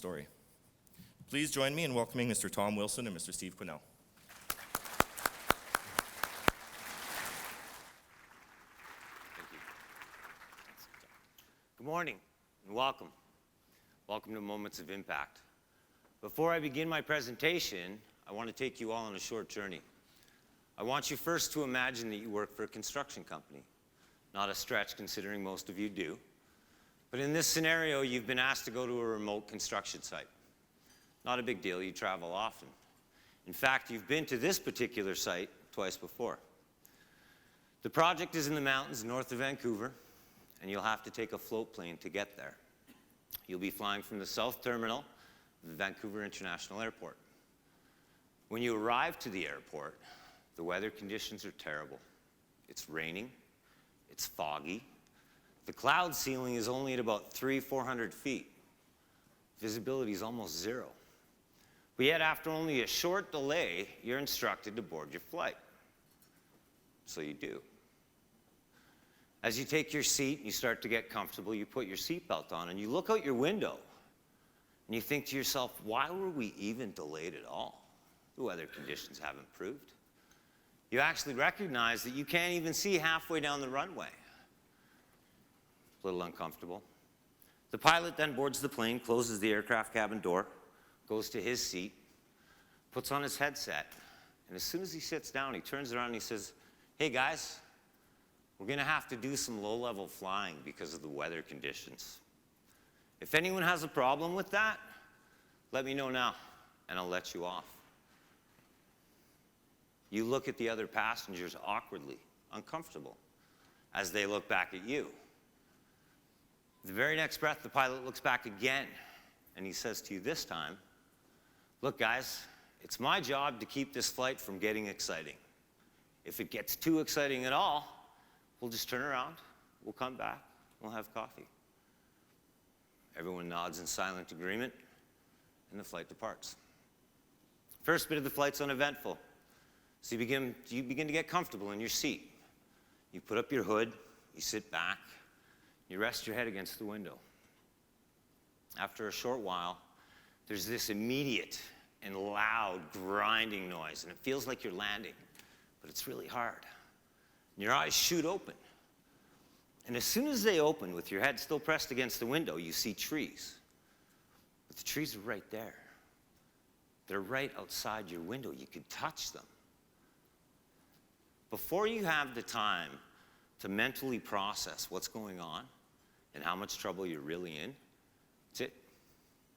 story. Please join me in welcoming Mr. Tom Wilson and Mr. Steve Quinnell. Thank you. Good morning and welcome. Welcome to Moments of Impact. Before I begin my presentation, I want to take you all on a short journey. I want you first to imagine that you work for a construction company. Not a stretch considering most of you do. But in this scenario, you've been asked to go to a remote construction site. Not a big deal, you travel often. In fact, you've been to this particular site twice before. The project is in the mountains north of Vancouver, and you'll have to take a float plane to get there. You'll be flying from the South Terminal of the Vancouver International Airport. When you arrive to the airport, the weather conditions are terrible. It's raining, it's foggy. The cloud ceiling is only at about 300-400 feet. Visibility is almost zero. But yet, after only a short delay, you're instructed to board your flight. So you do. As you take your seat and you start to get comfortable, you put your seatbelt on and you look out your window and you think to yourself, why were we even delayed at all? The weather conditions have improved. You actually recognize that you can't even see halfway down the runway. A little uncomfortable. The pilot then boards the plane, closes the aircraft cabin door, goes to his seat, puts on his headset, and as soon as he sits down, he turns around and he says, hey guys, we're going to have to do some low-level flying because of the weather conditions. If anyone has a problem with that, let me know now, and I'll let you off. You look at the other passengers awkwardly, uncomfortable, as they look back at you. The very next breath, the pilot looks back again, and he says to you this time, look guys, it's my job to keep this flight from getting exciting. If it gets too exciting at all, we'll just turn around, we'll come back, we'll have coffee. Everyone nods in silent agreement, and the flight departs. First bit of the flight's uneventful. So you begin to get comfortable in your seat. You put up your hood, you sit back, you rest your head against the window. After a short while, there's this immediate and loud grinding noise, and it feels like you're landing, but it's really hard. And your eyes shoot open. And as soon as they open, with your head still pressed against the window, you see trees. But the trees are right there. They're right outside your window. You could touch them. Before you have the time to mentally process what's going on and how much trouble you're really in, that's it.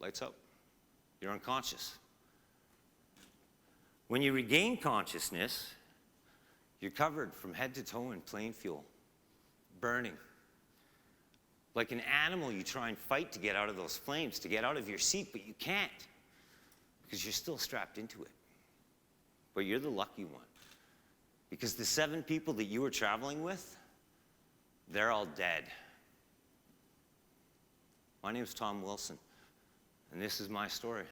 Lights out. You're unconscious. When you regain consciousness, you're covered from head to toe in plane fuel, burning. Like an animal, you try and fight to get out of those flames, to get out of your seat, but you can't because you're still strapped into it. But you're the lucky one. Because the 7 people that you were traveling with, they're all dead. My name's Tom Wilson, and this is my story.